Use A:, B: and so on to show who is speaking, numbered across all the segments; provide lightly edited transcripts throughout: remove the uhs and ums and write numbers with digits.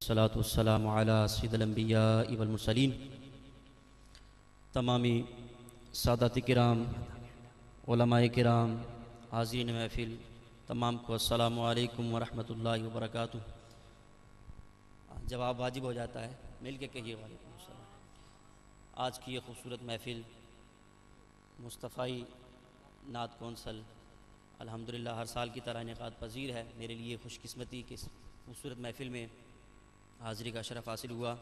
A: والصلاة والسلام على سید الانبیاء والمرسلین۔ تمامی سادات کرام، علماء کرام، حاضرین محفل، تمام کو السلام علیکم ورحمۃ اللہ وبرکاتہ۔ جواب واجب ہو جاتا ہے، مل کے کہیے وعلیکم السلام۔ آج کی یہ خوبصورت محفل مصطفی نعت کونسل الحمدللہ ہر سال کی طرح انعقاد پذیر ہے۔ میرے لیے خوش قسمتی کہ اس خوبصورت محفل میں حاضری کا شرف حاصل ہوا۔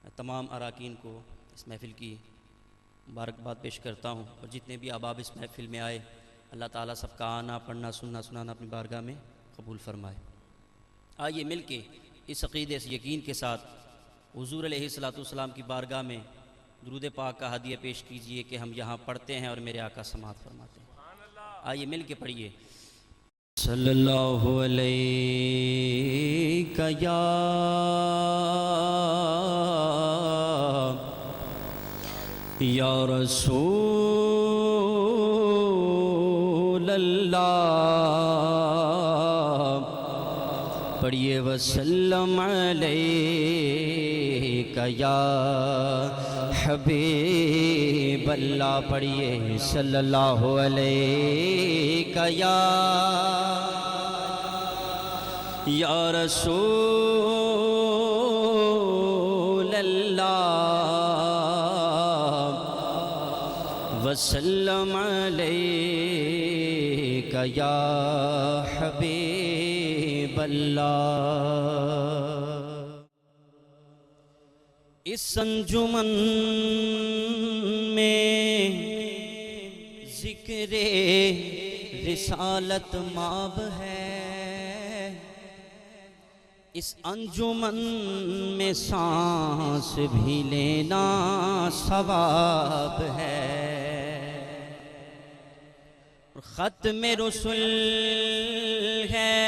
A: میں تمام اراکین کو اس محفل کی مبارکباد پیش کرتا ہوں، اور جتنے بھی احباب اس محفل میں آئے اللہ تعالیٰ سب کا آنا، پڑھنا، سننا، سنانا اپنی بارگاہ میں قبول فرمائے۔ آئیے مل کے اس عقیدے، اس یقین کے ساتھ حضور علیہ الصلوۃ والسلام کی بارگاہ میں درود پاک کا ہدیہ پیش کیجئے کہ ہم یہاں پڑھتے ہیں اور میرے آقا سماعت فرماتے ہیں۔ آئیے مل کے پڑھیے۔ صلی اللہ علیہ یا رسول اللہ، پڑھیے وسلم علیہ یا حبیب اللہ، پڑھیے صلی اللہ علیہ یا رسول اللہ، وسلم علیہ یا حبیب اللہ۔ اس انجمن میں ذکر رسالت ماب ہے، اس انجمن میں سانس بھی لینا ثواب ہے، ختم رسل ہے،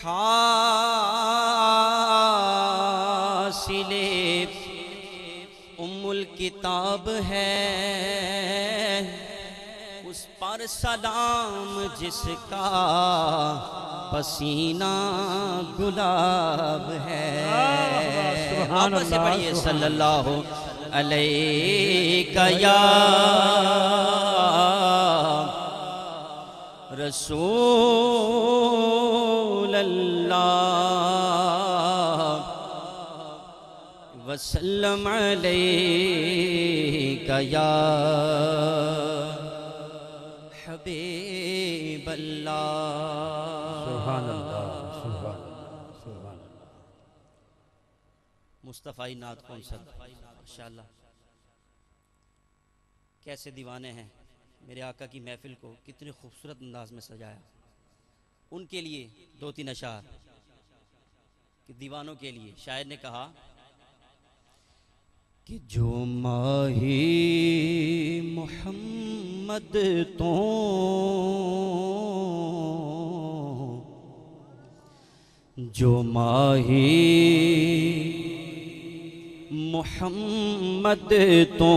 A: حاصل ام الکتاب ہے، اس پر سلام جس کا پسینہ گلاب ہے۔ آپ سے پڑھیے صلی اللہ علیہ یا رسول اللہ، وسلم علیہ یا حبیب اللہ۔
B: سبحان اللہ، سبحان اللہ، سبحان اللہ۔
A: مصطفی نعت کونسل ماشاءاللہ کیسے دیوانے ہیں، میرے آقا کی محفل کو کتنے خوبصورت انداز میں سجایا۔ ان کے لیے دو تین اشعار کہ دیوانوں کے لیے شاعر نے کہا کہ جو ماہی محمد تو جو ماہی محمد تو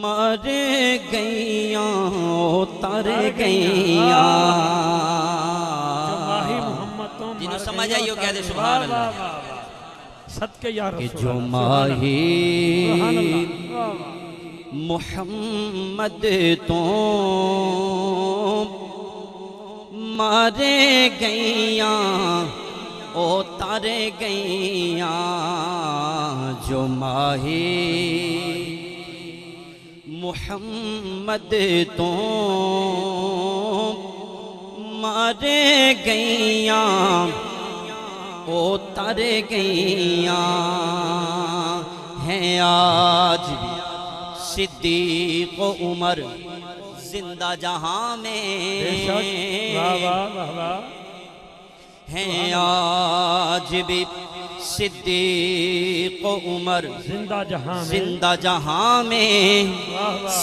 A: مر گئیاں اتر گئیاں، جنہوں سمجھ آئیو کہہ دے سبحان اللہ۔
B: صدقے یا رسول
A: کہ جو ماہی محمد تو مر گئیاں اتر گئیاں، جو ماہی محمد تو مر گئیاں اتر گئیاں، ہیں آج بھی صدیق و عمر زندہ جہاں میں، ہیں آج بھی صدیق و عمر زندہ جہاں میں،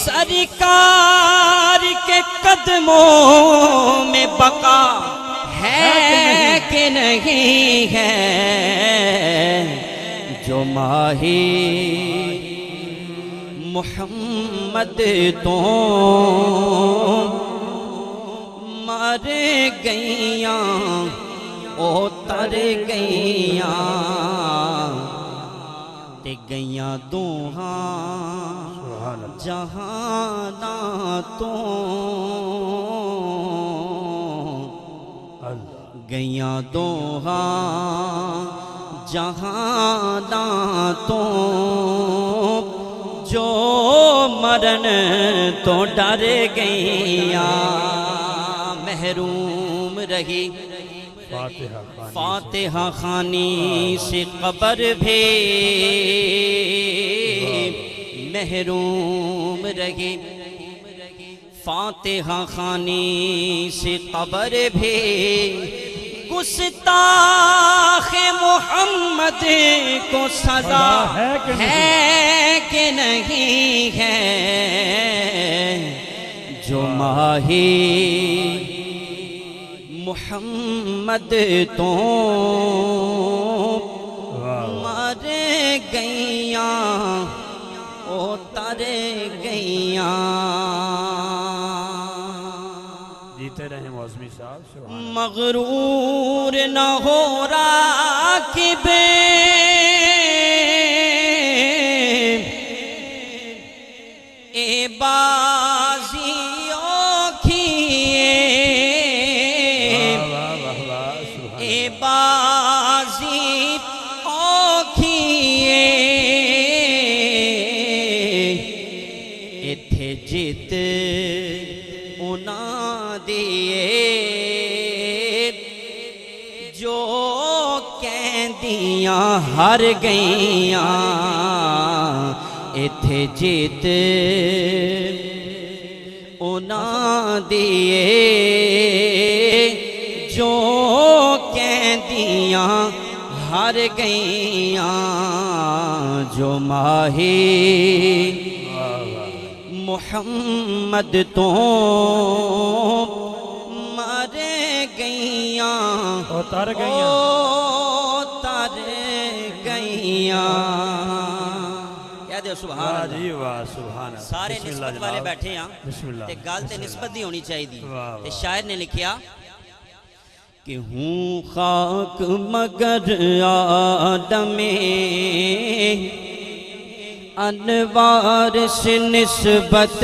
A: سرکار کے قدموں میں بقا ہے کہ نہیں ہے، جو ماہی محمد تو مر گئیاں او تر گئیاں تے گئیاں دوہاں
B: سبحان اللہ
A: جہاناں تو گئیاں دوہاں جہاناں تو جو مرن تو ڈر گئیاں محروم رہی فاتحہ خوانی سے قبر بھی محروم رہی فاتحہ خوانی سے قبر بھی گستاخ محمد کو سزا ہے کہ نہیں ہے جو ماہی محمد تو مر گئیاں او تر گئیاں
B: جیتے رہیں معظمی صاحب سبحان اللہ
A: مغرور نہ ہو راکب اے بازیوں کھیے اے بازی اوکھیے ایتھے جیت انہاں دیئے جو کہندیاں ہر گئیاں ایتھے جیت انہاں دیئے جو کہندیاں ہر گئیاں جو ماہی محمد تو مر گئیاں
B: او تر گئیاں
A: کہہ دے سبحان
B: واہ
A: اللہ
B: جی واہ سبحان اللہ
A: سارے
B: بسم اللہ
A: نسبت والے
B: جناب
A: بیٹھے ہیں
B: بسم اللہ
A: تے گل تے نسبت دی ہونی چاہیے دی
B: واہ
A: تے
B: واہ
A: شاعر نے لکھیا کہ ہوں خاک مگر آدم انوار سے نسبت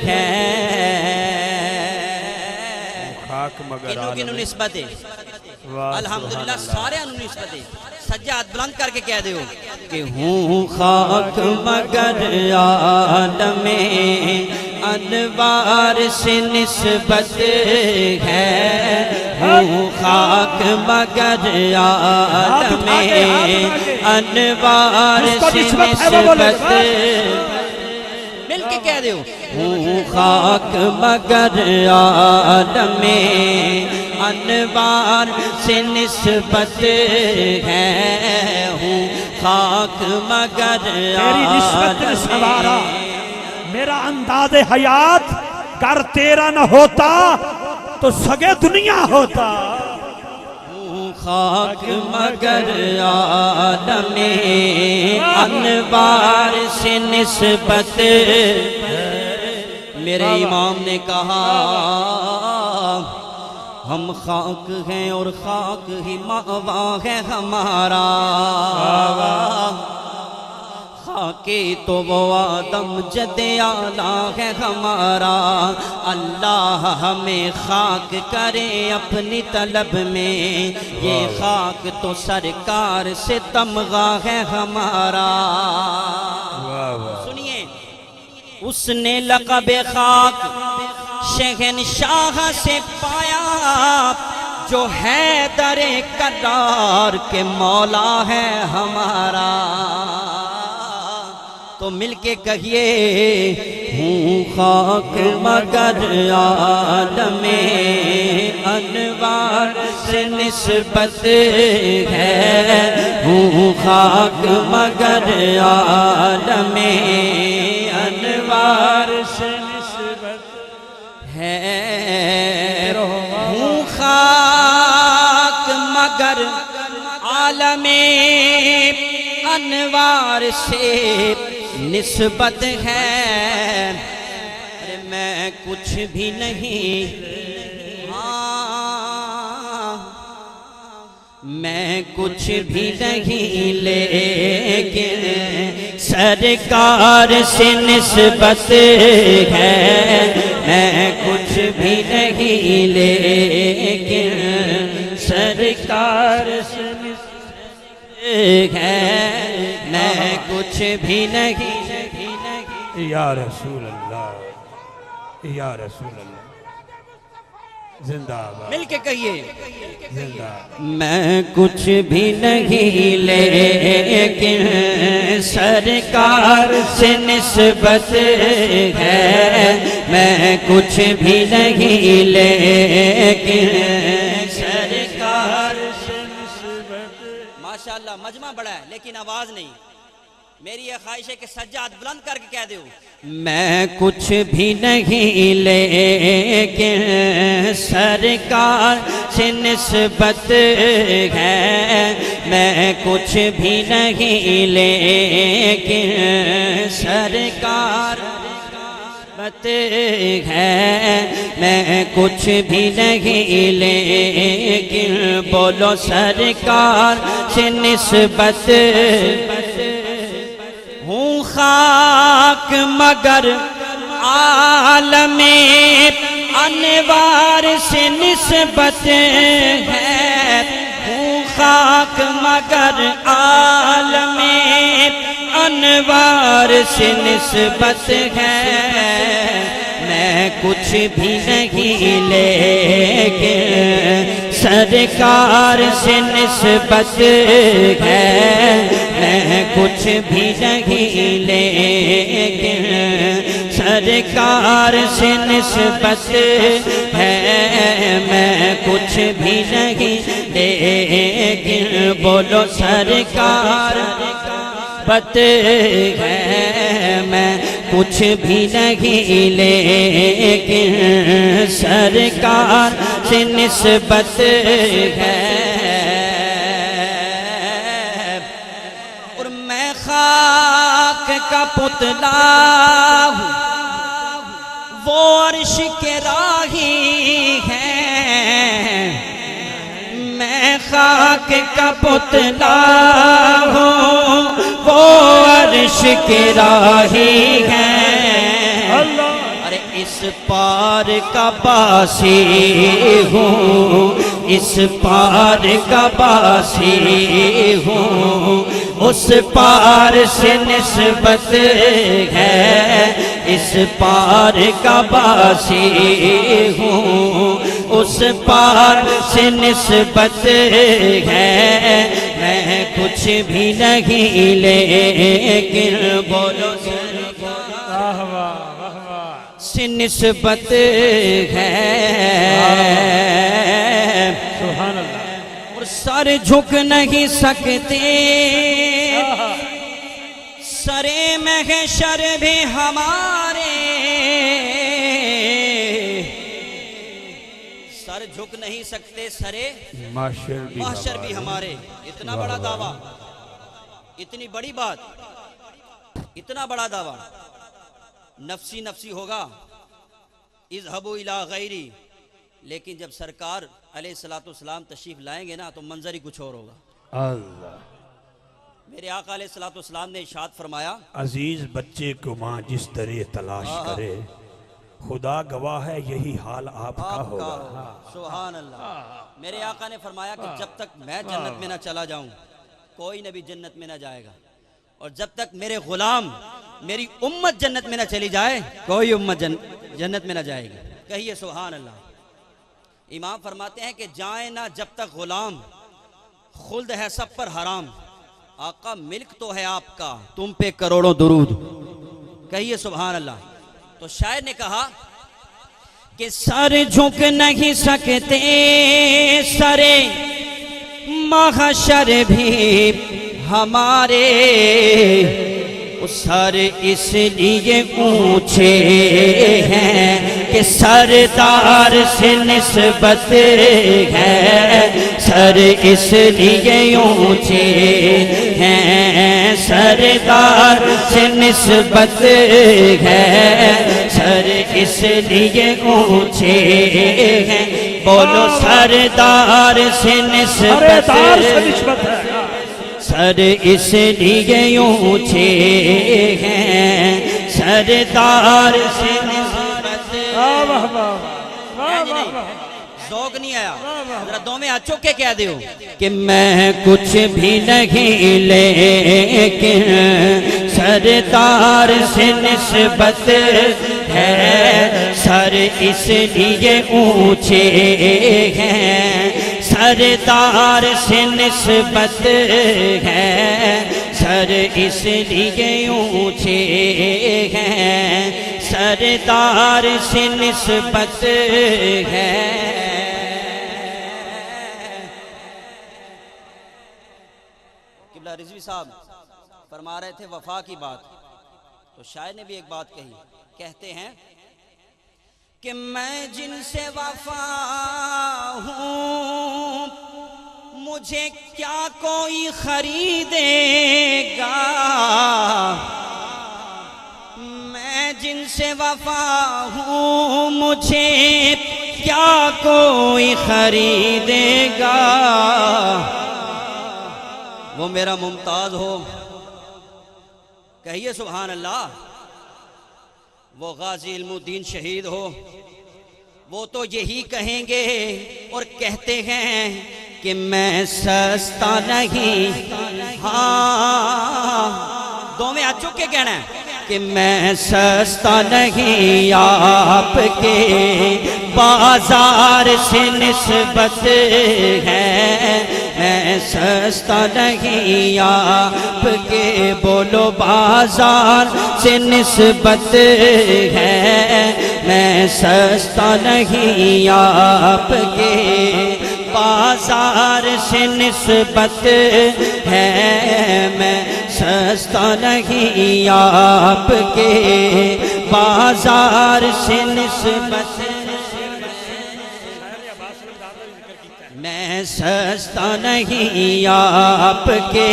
A: ہے
B: خاک مگر
A: کنوں
B: عالم
A: کنوں نسبت ہے
B: واہ
A: الحمدللہ
B: سبحان
A: سارے انہوں نسبت ہے سجاد بلند کر کے کہہ دیو کہ ہوں خاک مگر آدم انوار سے نسبت ہے ہوں خاک مگر آدم انوار سے نسبت مل کے کہہ دیو ہوں خاک مگر آدم انوار سے نسبت ہے ہوں خاک مگر
C: تیری نسبت نے سنوارا میرا انداز حیات گر تیرا نہ ہوتا تو سگے دنیا ہوتا
A: ہوں خاک مگر آدم انوار سے نسبت میرے امام نے کہا ہم خاک ہیں اور خاک ہی مأوا ہے ہمارا خاکی تو وہ آدم جد اعلیٰ ہے ہمارا اللہ ہمیں خاک کرے اپنی طلب میں یہ خاک تو سرکار سے تمغہ ہے ہمارا سنیے اس نے لقب خاک شہنشاہ سے پایا جو حیدر کرار کے مولا ہے ہمارا تو مل کے کہیے ہوں خاک مگر آدم انوار سے نسبت ہے ہوں خاک مگر آدم انوار سے نسبت ہے ہوں خاک مگر عالم انوار سے نسبت ہے ارے میں کچھ بھی نہیں میں کچھ بھی نہیں لیکن سرکار سے نسبت ہے، میں کچھ بھی نہیں لیکن سرکار سے نسبت ہے، میں کچھ بھی نہیں۔
B: یا رسول اللہ، یا رسول اللہ، زندہ آباد،
A: مل کے کہیے،
B: زندہ
A: میں کچھ بھی نہیں لیکن سرکار سے نسبت ہے، میں کچھ بھی نہیں لیکن سرکار سے نسبت۔ ماشاءاللہ مجمع بڑا ہے لیکن آواز نہیں، میری یہ خواہش ہے کہ سجاد بلند کر کے کہہ دو، میں کچھ بھی نہیں لیکن سرکار سے نسبت ہے، میں کچھ بھی نہیں لیکن سرکار نسبت ہے، میں کچھ بھی نہیں لیکن بولو سرکار سے نسبت ہوں، خاک مگر عالم انوار سے نسبت ہے، ہوں خاک مگر عالم انوار سے نسبت ہے، میں کچھ بھی نہیں لیکن سرکار سے نسبت ہے، میں کچھ بھی نہیں لیکن سرکار سے نسبت ہے، میں کچھ بھی نہیں لیکن بولو سرکار بت ہے، میں کچھ بھی نہیں لیکن سرکار سے نسبت ہے، اور میں خاک کا پتلا ہوں، وہ عرش کے راہی ہے، میں خاک کا پتلا ہوں، وہ عرش کے راہی ہے، ارے اس پار کا باسی ہوں، اس پار کا باسی ہوں، اس پار سے نسبت ہے، اس پار کا باسی ہوں، اس پار سے نسبت ہے، میں کچھ بھی نہیں لیکن بولو سے نسبت ہے،
B: سبحان اللہ،
A: اور سر جھک نہیں سکتے، سرے محشر بھی ہمارے، سر جھک نہیں سکتے، سرے محشر بھی ہمارے۔ اتنا بڑا دعویٰ، اتنی بڑی بات، اتنا بڑا دعویٰ، نفسی نفسی ہوگا، اذهبوا الی غیری، لیکن جب سرکار علیہ السلام تشریف لائیں گے نا تو منظر ہی کچھ اور ہوگا۔
B: اللہ،
A: میرے آقا علیہ السلام نے ارشاد فرمایا،
B: عزیز بچے کو ماں جس طرح تلاش کرے، خدا گواہ ہے یہی حال آپ کا ہوگا۔
A: سبحان اللہ۔ میرے آقا نے فرمایا کہ جب تک میں جنت میں نہ چلا جاؤں کوئی نبی جنت میں نہ جائے گا، اور جب تک میرے غلام میری امت جنت میں نہ چلی جائے کوئی امت جنت میں نہ جائے گی۔ کہیے سبحان اللہ۔ امام فرماتے ہیں کہ جائیں نہ جب تک غلام، خلد ہے سب پر حرام، آقا ملک تو ہے آپ کا، تم پہ کروڑوں درود۔ کہیے سبحان اللہ۔ تو شاعر نے کہا کہ سر جھک نہیں سکتے، سرے محشر بھی ہمارے، سر اس لیے اونچے ہیں کہ سردار سے نسبت ہے، سر اس لیے اونچے ہیں، سردار سے نسبت ہے، سر اس لیے اونچے ہیں، بولو سردار سے نسبت ہے، سر اس لیے اونچے ہیں، سردار سے نسبت ذوق نہیں آیا، ذرا دو میں ہاتھ چوک کے کہہ دیو کہ میں کچھ بھی نہیں لیکن سردار سے نسبت ہے، سر اس لیے اونچے ہیں، سردار سے نسبت ہے، سر اس لیے اونچے ہیں، سردار سے نسبت ہے۔ قبلہ رضوی صاحب فرما رہے تھے وفا کی بات، تو شاعر نے بھی ایک بات کہی، کہتے ہیں کہ میں جن سے وفا ہوں مجھے کیا کوئی خریدے گا، میں جن سے وفا ہوں مجھے کیا کوئی خریدے گا، وہ میرا ممتاز ہو کہیے سبحان اللہ، وہ غازی علم الدین شہید ہو وہ تو یہی کہیں گے اور کہتے ہیں کہ میں سستا نہیں، ہاں دو میں ہاتھ چوک کے کہنا ہے کہ میں سستا نہیں، آپ کے بازار سے نسبت ہے، میں سستا نہیں، آپ کے بولو بازار سے نسبت ہے، میں سستا نہیں، آپ کے بازار سے نسبت ہے، میں سستا نہیں، آپ کے بازار سے نسبت ہے، میں سستا نہیں، آپ کے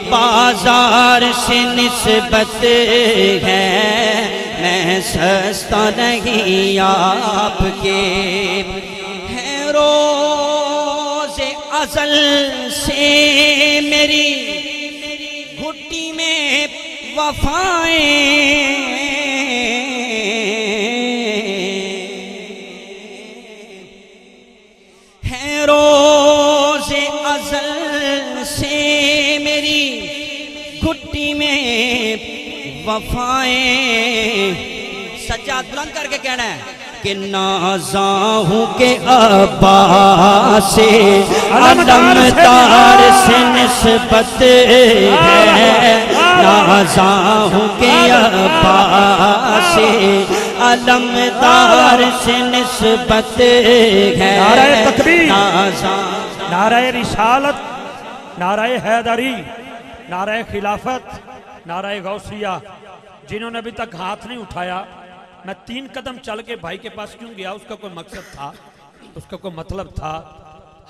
A: بازار سے نسبت ہے، میں سستا نہیں، آپ کے ہیں روز ازل سے میری گھٹی میں وفائیں، ہیں روز ازل سے میری گھٹی میں وفائیں، سجاد بلند کر کے کہنا ہے کہ نازاں ہوں کہ عباس سے علمدار سے نسبت ہے، نازاں ہوں کہ عباس سے علمدار سے نسبت ہے،
C: نعرہ تکبیر،
A: نازاں،
C: نعرہ رسالت، نعرہ حیدری، نعرہ خلافت، نعرہ غوثیہ، جنہوں نے ابھی تک ہاتھ نہیں اٹھایا، میں 3 قدم چل کے بھائی کے پاس کیوں گیا، اس کا کوئی مقصد تھا، اس کا کوئی مطلب تھا۔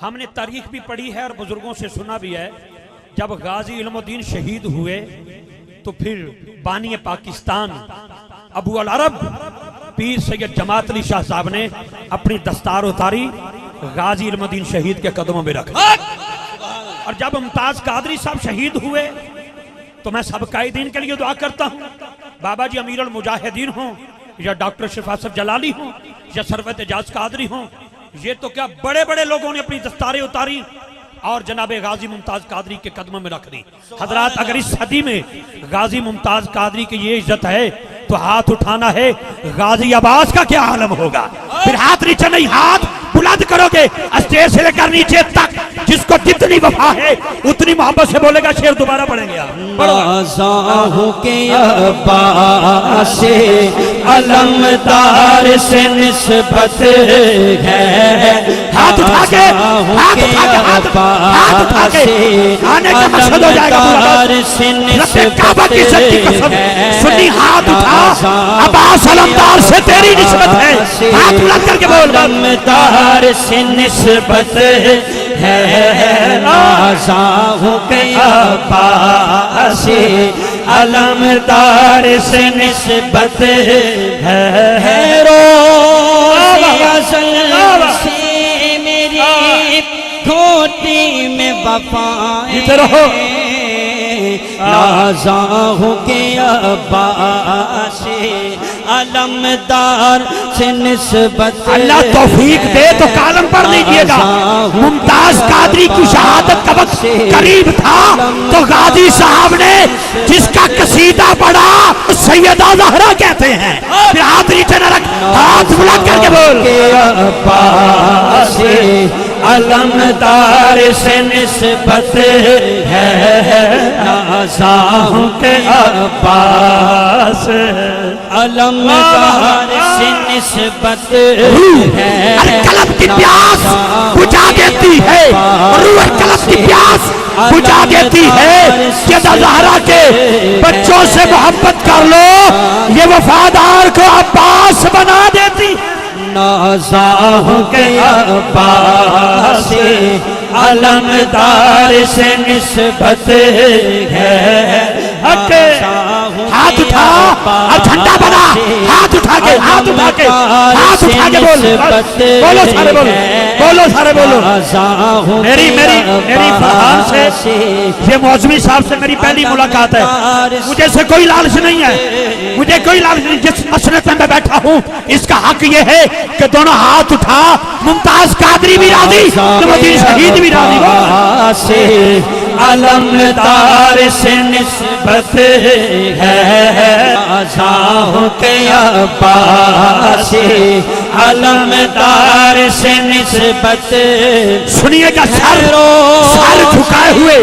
C: ہم نے تاریخ بھی پڑھی ہے اور بزرگوں سے سنا بھی ہے، جب غازی علم الدین شہید ہوئے تو پھر بانی پاکستان ابو العرب پیر سید جماعت علی شاہ صاحب نے اپنی دستار اتاری، غازی علم الدین شہید کے قدموں میں رکھا، اور جب ممتاز قادری صاحب شہید ہوئے تو میں سب قائدین کے لیے دعا کرتا ہوں، بابا جی امیر المجاہدین ہوں یا ڈاکٹر شفا صاحب جلالی ہوں یا سروت اعجاز قادری ہوں، یہ تو کیا بڑے بڑے لوگوں نے اپنی دستاریں اتاری اور جناب غازی ممتاز قادری کے قدموں میں رکھ دی۔ حضرات اگر اس صدی میں غازی ممتاز قادری کی یہ عزت ہے تو ہاتھ اٹھانا ہے، غازی عباس کا کیا عالم ہوگا؟ پھر ہاتھ نیچے نہیں، ہاتھ بلند کرو گے اسٹیج سے لے کر نیچے تک، جس کو جتنی وفا ہے اتنی محبت سے بولے گا، شعر دوبارہ پڑھیں گے آپ۔
A: نازاں ہوں کہ عباس سے علمدار سے نسبت ہے،
C: ہاتھ اٹھا کے، ہاتھ اٹھا کے، ہاتھ اٹھا کے آنے کا مقصد ہو جائے گا پورا، رب کعبہ کی عزت کی قسم، سنی ہاتھ اٹھا، عباس علمدار سے تیری نسبت ہے، ہاتھ بلند کر کے بول،
A: علمدار سے نسبت ہے، نازاں ہوں کہ عباس سے
C: علمدار سے نسبت ہے
A: روز ازل سے میری گھوٹی میں وفائیں
C: ادھر ہو
A: نازاں ہو کے عباس علمدار سے نسبت
C: اللہ توفیق دے تو کالم پڑھ لیجئے گا ممتاز قادری کی شہادت کا وقت قریب تھا تو غازی صاحب نے جس کا قصیدہ پڑھا سیدہ زہرا کہتے ہیں پھر ہاتھ نیچے نہ رکھ ہاتھ بلند کر کے بول
A: عباس
C: علمدار سے نسبت ہے نازاں کے عباس
A: علمدار سے نسبت ہے
C: قلب کی پیاس بجھا دیتی ہے روح قلب کی پیاس بجھا دیتی ہے سیدہ زہرا کے بچوں سے محبت کر لو یہ وفادار کو عباس بنا دیتی
A: نازاں کے عباس
C: علمدار سے نسبت ہے ہاتھ اٹھا اور جھنڈا بنا ہاتھ اٹھا کے ہاتھ اٹھا کے ہاتھ اٹھا کے بولو سارے بولو بولو سارے بولو میری فرحان سے یہ موزمی صاحب سے میری پہلی ملاقات ہے مجھے سے کوئی لالچ نہیں ہے مجھے کوئی لالچ نہیں جس مسجد میں بیٹھا ہوں اس کا حق یہ ہے کہ دونوں ہاتھ اٹھا ممتاز قادری بھی راضی نعمتین شہید بھی راضی علمدار سے نسبت ہے نازاں کے عباس علمدار سے نسبت سنیے گا سر جھکائے ہوئے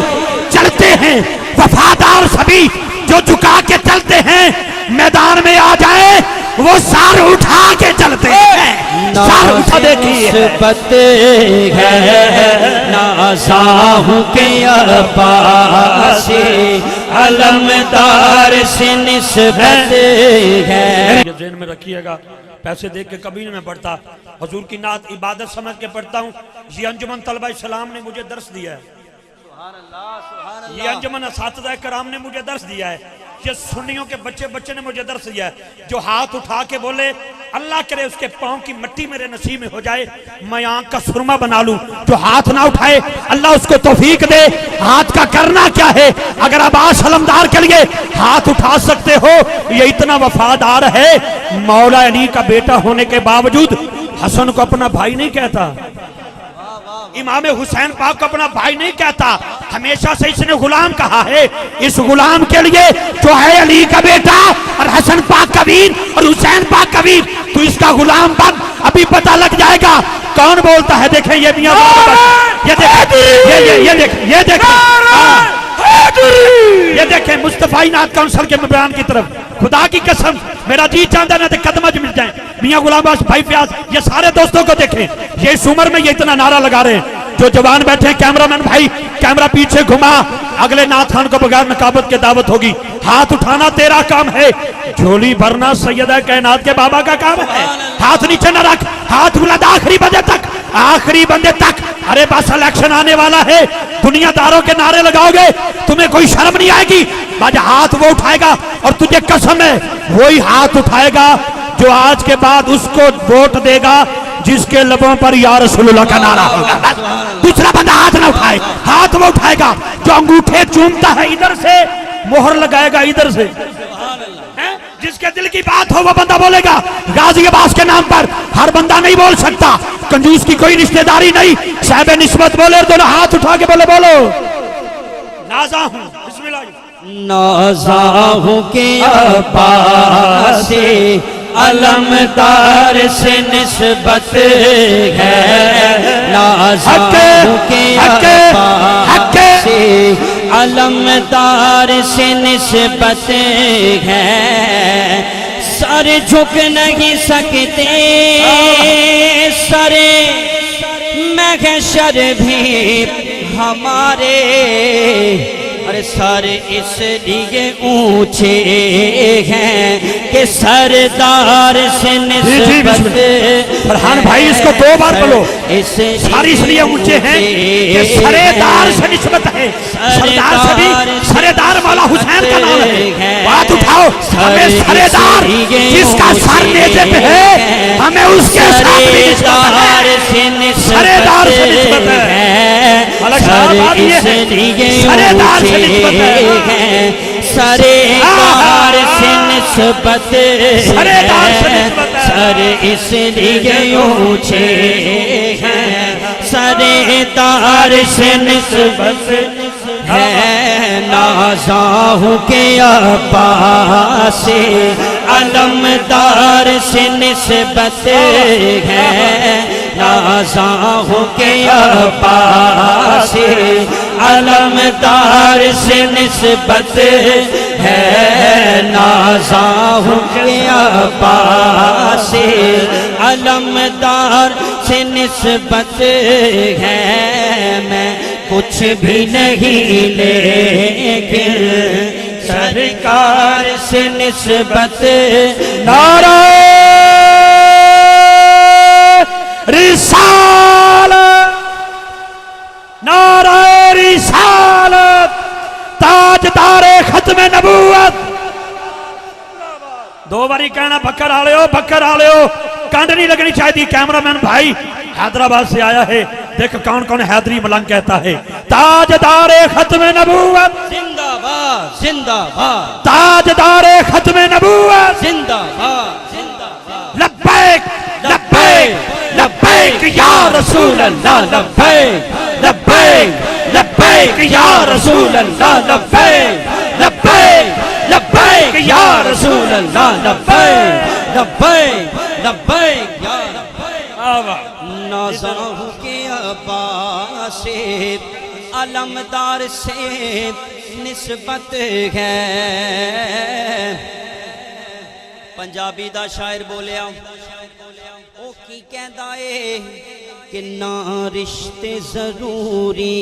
C: چلتے ہیں وفادار سبھی جو جھکا کے چلتے ہیں میدان میں آ جائے وہ سر اٹھا کے چلتے ہیں سر اٹھا دیکھیے
A: نسبت ہے نازاں کے عباس علمدار سے نسبت ہے
C: یہ ذہن میں رکھیے گا پیسے دیکھ کے کبھی نہیں میں پڑھتا حضور کی نعت عبادت سمجھ کے پڑھتا ہوں یہ انجمن طلبہ اسلام نے مجھے درس دیا ہے یہ انجمن اساتذہ کرام نے مجھے درس دیا ہے یہ سنیوں کے بچے نے مجھے درس دیا ہے جو ہاتھ اٹھا کے بولے اللہ کرے اس کے پاؤں کی مٹی میرے نصیب میں ہو جائے میں آنکھ کا سرما بنا لوں جو ہاتھ نہ اٹھائے اللہ اس کو توفیق دے ہاتھ کا کرنا کیا ہے اگر عباس علمدار کے لیے ہاتھ اٹھا سکتے ہو یہ اتنا وفادار ہے مولا علی کا بیٹا ہونے کے باوجود حسن کو اپنا بھائی نہیں کہتا امام حسین پاک کو اپنا بھائی نہیں کہتا ہمیشہ سے اس نے غلام کہا ہے اس غلام کے لیے جو ہے علی کا بیٹا اور حسن پاک کا ویر اور حسین پاک کا ویر تو اس کا غلام بن ابھی پتہ لگ جائے گا کون بولتا ہے دیکھیں یہ میاں یہ دیکھیں مصطفی نعت کونسل کے بیان کی طرف خدا کی قسم میرا جی چاندہ نہ قدمج مل جائیں میاں غلام باش بھائی فیاض یہ سارے دوستوں کو دیکھیں یہ اس عمر میں یہ اتنا نعرہ لگا رہے ہیں جو جوان بیٹھے ہیں کیمرامین بھائی کیمرہ پیچھے گھما اگلے نعت خان کو بغیر نقابت کے دعوت ہوگی ہاتھ اٹھانا تیرا کام ہے جھولی بھرنا سیدہ کائنات کے بابا کا کام ہے ہاتھ نیچے نہ رکھ ہاتھ بلند آخری بندے تک ارے بس الیکشن آنے والا ہے دنیا داروں کے نعرے لگاؤ گے تمہیں کوئی شرم نہیں آئے گی باجہ ہاتھ وہ اٹھائے گا اور تجھے قسم ہے وہی ہاتھ اٹھائے گا جو آج کے بعد اس کو ووٹ دے گا جس کے لبوں پر یا رسول اللہ کا نعرہ ہوگا دوسرا بندہ ہاتھ نہ اٹھائے ہاتھ وہ اٹھائے گا جو انگوٹھے چومتا ہے ادھر سے مہر لگائے گا ادھر سے جس کے دل کی بات ہو وہ بندہ بولے گا غازی عباس کے نام پر ہر بندہ نہیں بول سکتا کنجوس کی کوئی رشتہ داری نہیں صاحب نسبت بولے اور دونوں ہاتھ اٹھا کے بولے بولو نازاں ہوں بسم اللہ
A: نازاں ہوں کے عباس علمدار سے نسبت ہے نازاں ہوں کے عباس علمدار سے نسبت ہے سر جھک نہیں سکتے سر محشر بھی ہمارے ارے سر اس لیے اونچے ہیں کہ سردار سے نسبت
C: فرحان بھائی اس کو 2 بار بولو. سر اس لیے اونچے ہیں کہ سردار سے نسبت ہے. سردار سے بھی سردار مولا حسین کا نام ہے. بات اٹھاؤ, ہمیں سردار جس کا سر نیزے پہ ہے ہمیں اس کے ساتھ بھی نسبت ہے. سردار سے نسبت ہے.
A: سر اس لیے
C: سردار سے نسبت
A: ہے, سردار سے نسبت ہے, سر اس لیے اونچے ہیں, سردار سے نسبت ہے. نازاں ہوں کہ عباس علمدار سے نسبت ہے, نازاں ہوں کہ عباس علمدار سے نسبت ہے, نازاں ہوں کہ عباس علمدار سے نسبت ہے. میں کچھ بھی نہیں لیکن سرکار سے نسبت.
C: نعرہ رسالت, نعرہ رسالت, تاجدار ختم نبوت. 2 باری کہنا بکر آلے ہو, بکر آلے ہو. کانڈ نہیں لگنی چاہیے. کیمرامین بھائی حیدرآباد سے آیا ہے, دیکھ کون کون حیدری ملنگ کہتا ہے. تاجدار ختم نبوت
A: زندہ باد, زندہ باد,
C: تاجدار ختم نبوت
A: زندہ باد, زندہ باد.
C: لبیک لبیک لبیک یا رسول اللہ, لبیک لبیک لبیک یا رسول اللہ, لبیک لبیک لبیک یا رسول اللہ, لبیک
A: لبیک لبیک یا
C: لبیک.
A: نازاں ہوں کہ عباس علمدار سے نسبت ہے. پنجابی دا شاعر بولیا او کی کہندا اے کہ نہ رشتے ضروری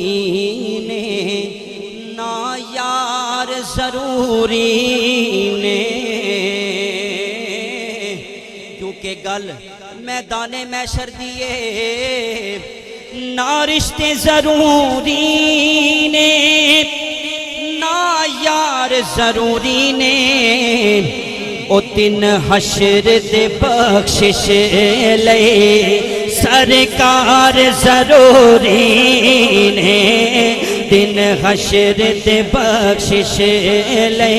A: نے نہ یار ضروری نے, کیونکہ گل میدان محشر دیے. نہ رشتے ضروری نے نہ یار ضروری نے, او دن حشر دے بخشش لے سرکار ضروری نے, دن حشر دے بخشش لے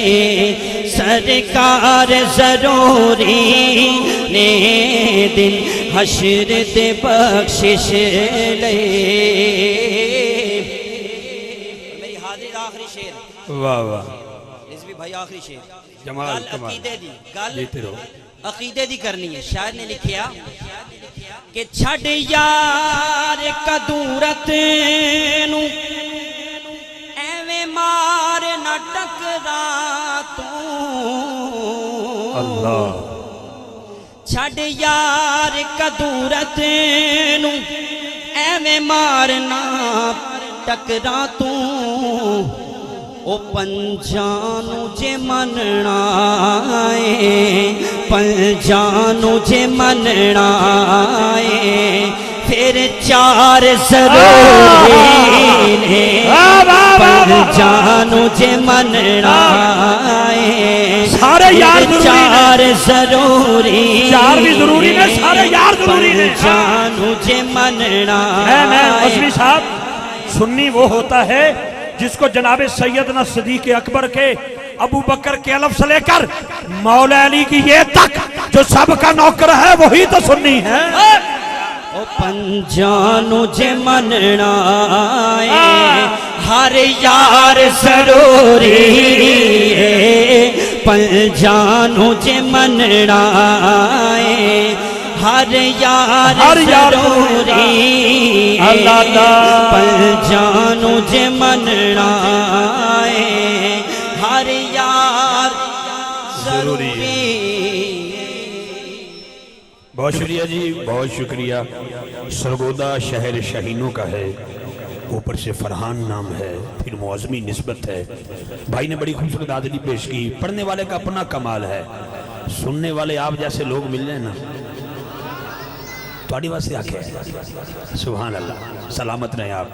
A: سرکار ضروری نے, دن حشر دے بخشش لے. میری حاضری دا آخری شعر.
B: واہ واہ,
A: رضوی بھائی آخری شعر.
B: جمال
A: گل
B: کمال.
A: عقیدے دی, گل
B: لیتے رہو.
A: عقیدے دی کرنی ہے. شاعر نے لکھیا کہ چھڑ یار قدورت نو ایویں مار نہ ٹکرا تو,
B: اللہ.
A: چھڑ یار قدورت نو ایویں مار نہ ٹکرا تو, او پنجانو جے مننا ہے, پنجانو جے مننا ہے, پھر 4 ضروری نے, پنجانو جے مننا ہے,
C: سارے یار ضروری
A: 4 ضروری,
C: 4 بھی ضروری نے, سارے یار ضروری نے.
A: پنجانو جے مننا
C: عثمی صاحب, سنی وہ ہوتا ہے جس کو جناب سیدنا صدیق اکبر کے, ابو بکر کے الف سے لے کر مولا علی کی یہ تک جو سب کا نوکر ہے وہی تو سنی ہے.
A: او پنجانو جے مننا ہے, ہر یار ضروری ہے, پنجانو جے مننا ہے, ہر یار ضروری ہے, پنجانو جے مننا ہے, ہر یار ضروری.
B: بہت شکریہ جی, بہت شکریہ. سرگودا شہر شہینوں کا ہے. اوپر سے فرحان نام ہے، پھر معظمی نسبت ہے۔ بھائی نے بڑی خوبصورت حاضری پیش کی۔ پڑھنے والے کا اپنا کمال ہے، سننے والے آپ جیسے لوگ مل جائیں نا تھوڑی واسطے آکھے سبحان اللہ، سلامت رہیں آپ۔